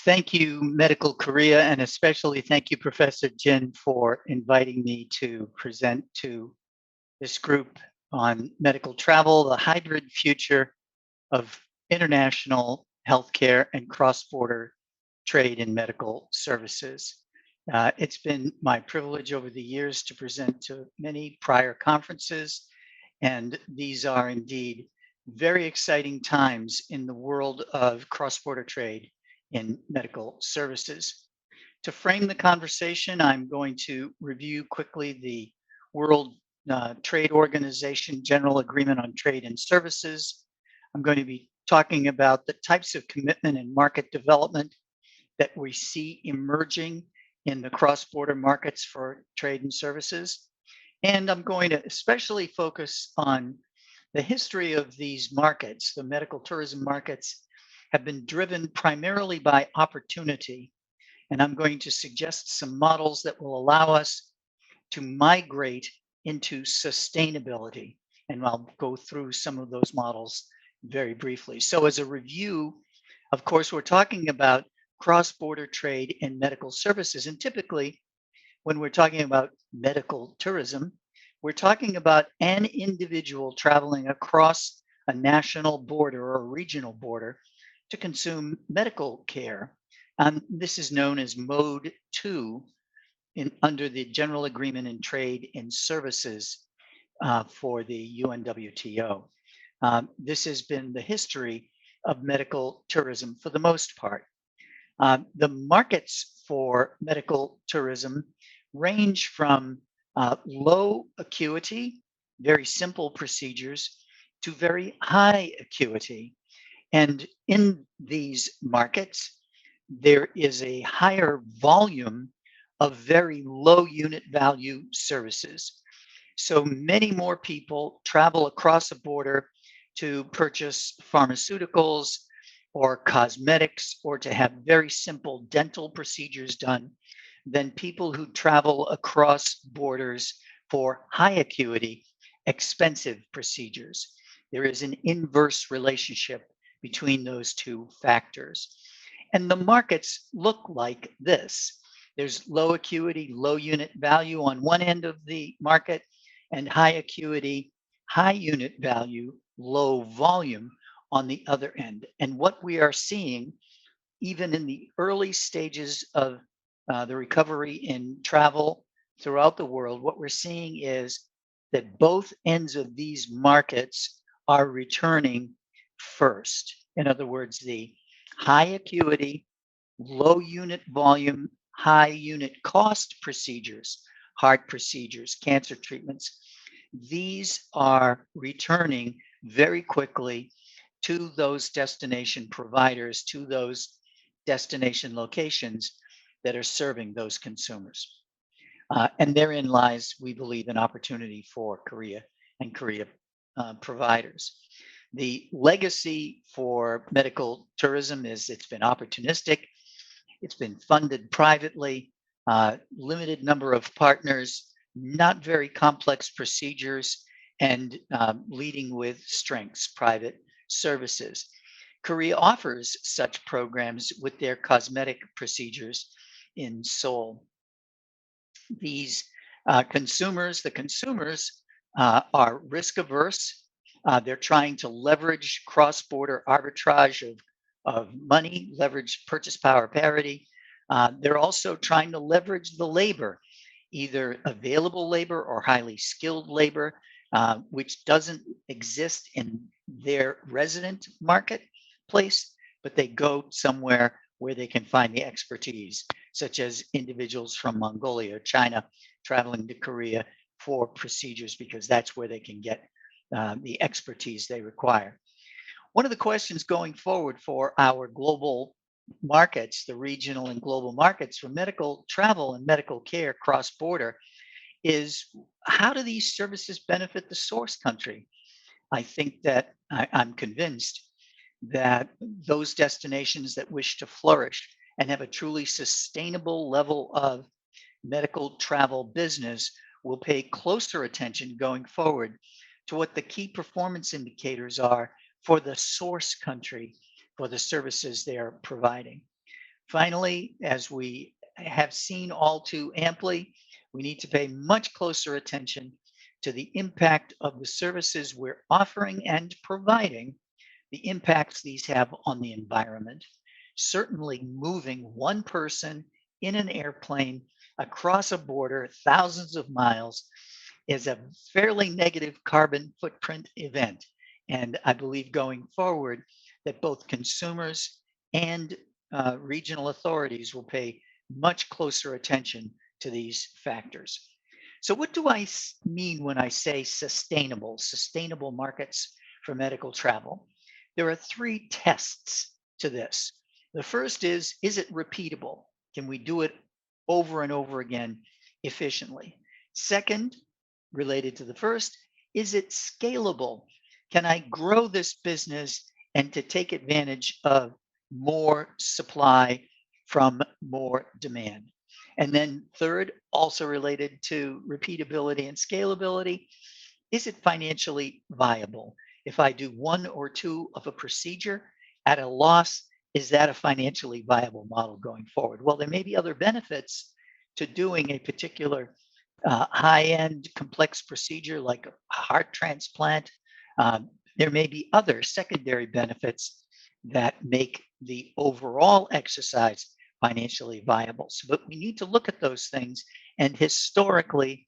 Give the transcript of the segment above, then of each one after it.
Thank you, Medical Korea, and especially thank you, Professor Jin, for inviting me to present to this group on medical travel, the hybrid future of international healthcare and cross-border trade in medical services. It's been my privilege over the years to present to many prior conferences, and these are indeed very exciting times in the world of cross-border trade in medical services. To frame the conversation, I'm going to review quickly the World Trade Organization General Agreement on Trade and Services. I'm going to be talking about the types of commitment and market development that we see emerging in the cross-border markets for trade and services. And I'm going to especially focus on the history of these markets. The medical tourism markets have been driven primarily by opportunity. And I'm going to suggest some models that will allow us to migrate into sustainability. And I'll go through some of those models very briefly. So, as a review, of course, we're talking about cross border trade in medical services. And typically, when we're talking about medical tourism, we're talking about an individual traveling across a national border or a regional border to consume medical care. This is known as Mode 2 under the General Agreement in Trade in Services for the UNWTO. This has been the history of medical tourism for the most part. The markets for medical tourism range from low acuity, very simple procedures, to very high acuity. And in these markets, there is a higher volume of very low unit value services. So many more people travel across a border to purchase pharmaceuticals or cosmetics or to have very simple dental procedures done than people who travel across borders for high acuity, expensive procedures. There is an inverse relationship between those two factors. And the markets look like this. There's low acuity, low unit value on one end of the market, and high acuity, high unit value, low volume on the other end. And what we are seeing, even in the early stages of the recovery in travel throughout the world, what we're seeing is that both ends of these markets are returning first. In other words, the high acuity, low unit volume, high unit cost procedures, heart procedures, cancer treatments, these are returning very quickly to those destination providers, to those destination locations that are serving those consumers. And therein lies, we believe, an opportunity for Korea and Korea providers. The legacy for medical tourism is it's been opportunistic, it's been funded privately, limited number of partners, not very complex procedures, and leading with strengths, private services. Korea offers such programs with their cosmetic procedures in Seoul. These the consumers are risk averse. They're trying to leverage cross border arbitrage of money, leverage purchase power parity. They're also trying to leverage the labor, either available labor or highly skilled labor, which doesn't exist in their resident marketplace, but they go somewhere where they can find the expertise, such as individuals from Mongolia or China traveling to Korea for procedures because that's where they can get the expertise they require. One of the questions going forward for our global markets, the regional and global markets for medical travel and medical care cross border, is how do these services benefit the source country? I think that I'm convinced that those destinations that wish to flourish and have a truly sustainable level of medical travel business will pay closer attention going forward to what the key performance indicators are for the source country for the services they are providing. Finally, as we have seen all too amply, we need to pay much closer attention to the impact of the services we're offering and providing, the impacts these have on the environment. Certainly, moving one person in an airplane across a border thousands of miles is a fairly negative carbon footprint event. And I believe going forward that both consumers and regional authorities will pay much closer attention to these factors. So, what do I mean when I say sustainable markets for medical travel? There are three tests to this. The first is it repeatable? Can we do it over and over again efficiently? Second, related to the first, is it scalable? Can I grow this business and to take advantage of more supply from more demand? And then third, also related to repeatability and scalability, is it financially viable? If I do one or two of a procedure at a loss, is that a financially viable model going forward? Well, there may be other benefits to doing a particular high-end complex procedure like a heart transplant. There may be other secondary benefits that make the overall exercise financially viable. But we need to look at those things. And historically,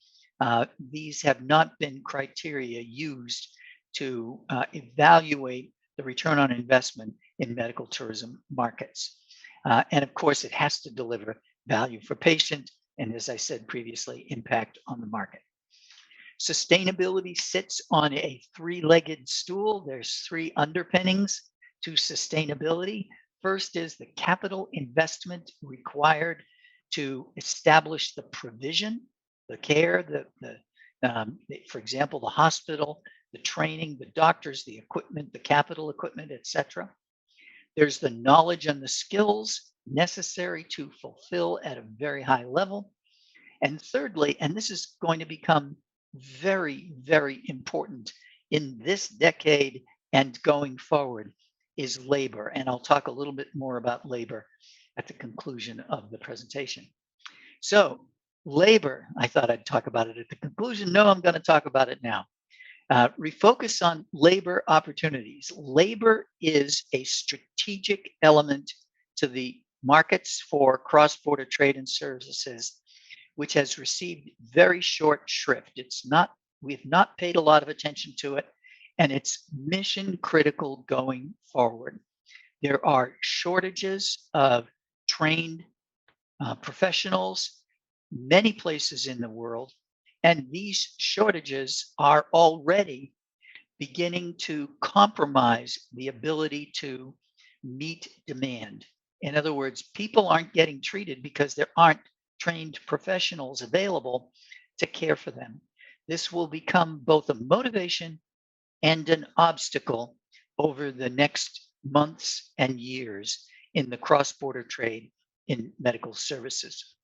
these have not been criteria used to evaluate the return on investment in medical tourism markets. And of course, it has to deliver value for patients and, as I said previously, impact on the market. Sustainability sits on a three-legged stool. There's three underpinnings to sustainability. First is the capital investment required to establish the provision, the care, for example, the hospital, the training, the doctors, the equipment, the capital equipment, etc. There's the knowledge and the skills necessary to fulfill at a very high level. And thirdly, and this is going to become very, very important in this decade and going forward, is labor. And I'll talk a little bit more about labor at the conclusion of the presentation. So, labor, I thought I'd talk about it at the conclusion. No, I'm going to talk about it now. Refocus on labor opportunities. Labor is a strategic element to the markets for cross-border trade and services, which has received very short shrift. We've not paid a lot of attention to it, and it's mission critical going forward. There are shortages of trained professionals many places in the world, and these shortages are already beginning to compromise the ability to meet demand. In other words, people aren't getting treated because there aren't trained professionals available to care for them. This will become both a motivation and an obstacle over the next months and years in the cross-border trade in medical services.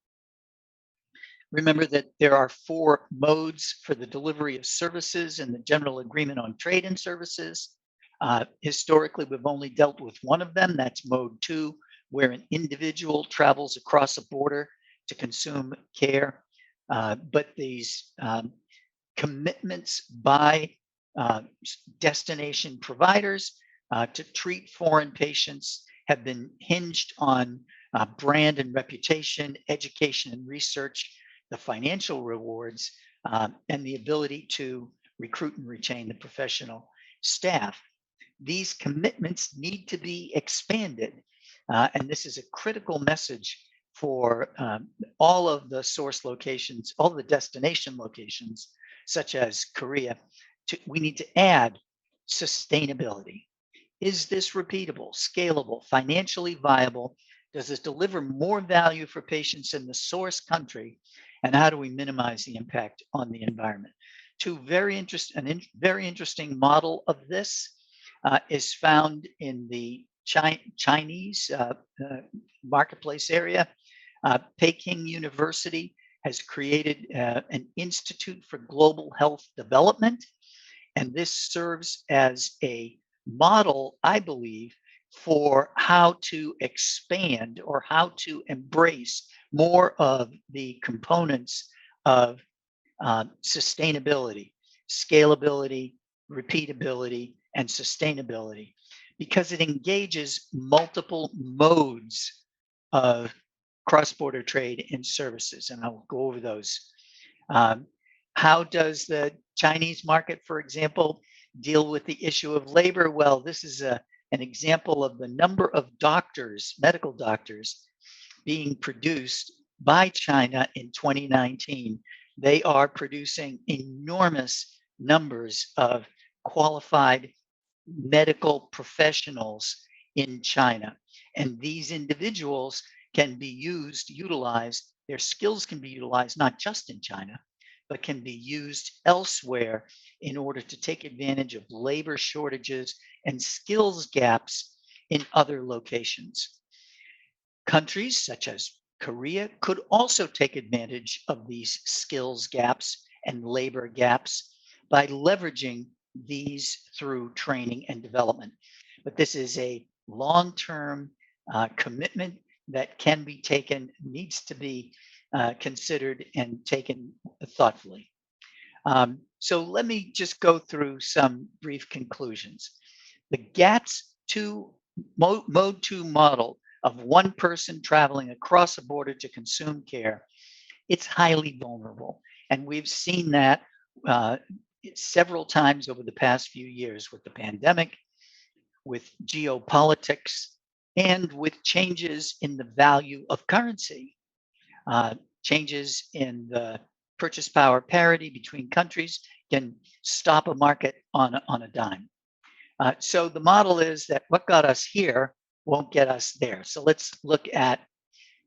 Remember that there are four modes for the delivery of services in the General Agreement on Trade and Services. Historically, we've only dealt with one of them. That's mode 2, where an individual travels across a border to consume care. But these commitments by destination providers to treat foreign patients have been hinged on brand and reputation, education and research, the financial rewards, and the ability to recruit and retain the professional staff. These commitments need to be expanded, and this is a critical message for all of the source locations, all the destination locations, such as Korea. We need to add sustainability. Is this repeatable, scalable, financially viable? Does this deliver more value for patients in the source country? And how do we minimize the impact on the environment? Very interesting model of this is found in the Chinese marketplace area. Peking University has created an Institute for Global Health Development, and this serves as a model, I believe, for how to expand or how to embrace more of the components of sustainability, scalability, repeatability, and sustainability, because it engages multiple modes of cross-border trade and services. And I'll go over those. Um, how does the Chinese market, for example, deal with the issue of labor? Well, this is an example of the number of doctors, medical doctors, being produced by China in 2019. They are producing enormous numbers of qualified medical professionals in China. And these individuals can be utilized, their skills can be utilized not just in China, but can be used elsewhere in order to take advantage of labor shortages and skills gaps in other locations. Countries such as Korea could also take advantage of these skills gaps and labor gaps by leveraging these through training and development. But this is a long-term commitment that can be taken, needs to be considered and taken thoughtfully. So let me just go through some brief conclusions. The GATS 2 Mode 2 model of one person traveling across a border to consume care, it's highly vulnerable. And we've seen that several times over the past few years with the pandemic, with geopolitics, and with changes in the value of currency, changes in the purchase power parity between countries can stop a market on a dime. So the model is that what got us here won't get us there. So let's look at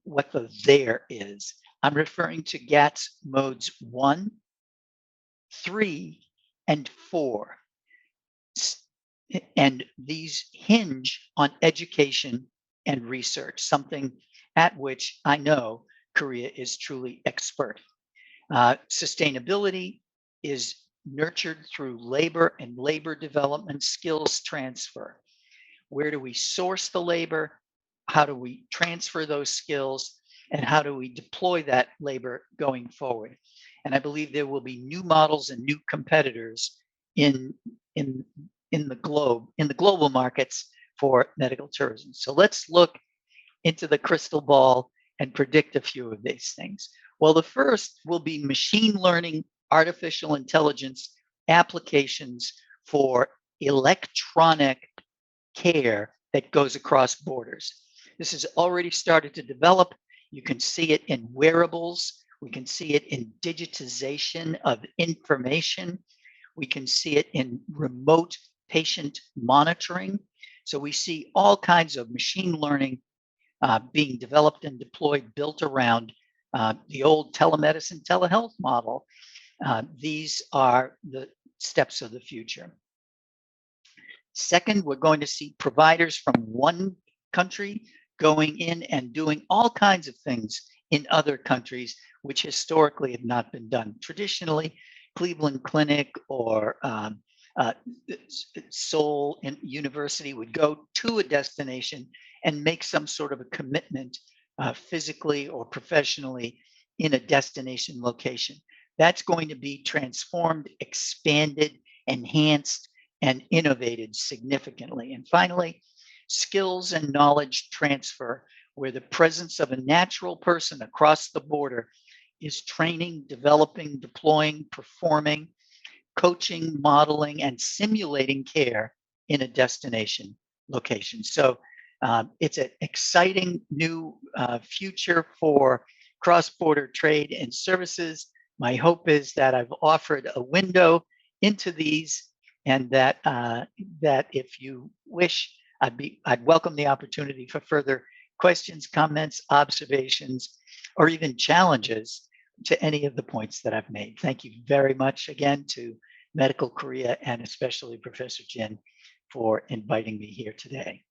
what the there is. I'm referring to GATS modes 1, 3, and 4. And these hinge on education and research, something at which I know Korea is truly expert. Sustainability is nurtured through labor and labor development skills transfer. Where do we source the labor? How do we transfer those skills? And how do we deploy that labor going forward? And I believe there will be new models and new competitors in the global markets for medical tourism. So let's look into the crystal ball and predict a few of these things. Well, the first will be machine learning, artificial intelligence applications for electronic care that goes across borders. This has already started to develop. You can see it in wearables. We can see it in digitization of information. We can see it in remote patient monitoring. So we see all kinds of machine learning being developed and deployed, built around the old telemedicine, telehealth model. These are the steps of the future. Second, we're going to see providers from one country going in and doing all kinds of things in other countries, which historically have not been done. Traditionally, Cleveland Clinic or Seoul University would go to a destination and make some sort of a commitment physically or professionally in a destination location. That's going to be transformed, expanded, enhanced, and innovated significantly. And finally, skills and knowledge transfer, where the presence of a natural person across the border is training, developing, deploying, performing, coaching, modeling, and simulating care in a destination location. So it's an exciting new future for cross-border trade and services. My hope is that I've offered a window into these, and that that if you wish, I'd welcome the opportunity for further questions, comments, observations, or even challenges to any of the points that I've made. Thank you very much again to Medical Korea and especially Professor Jin for inviting me here today.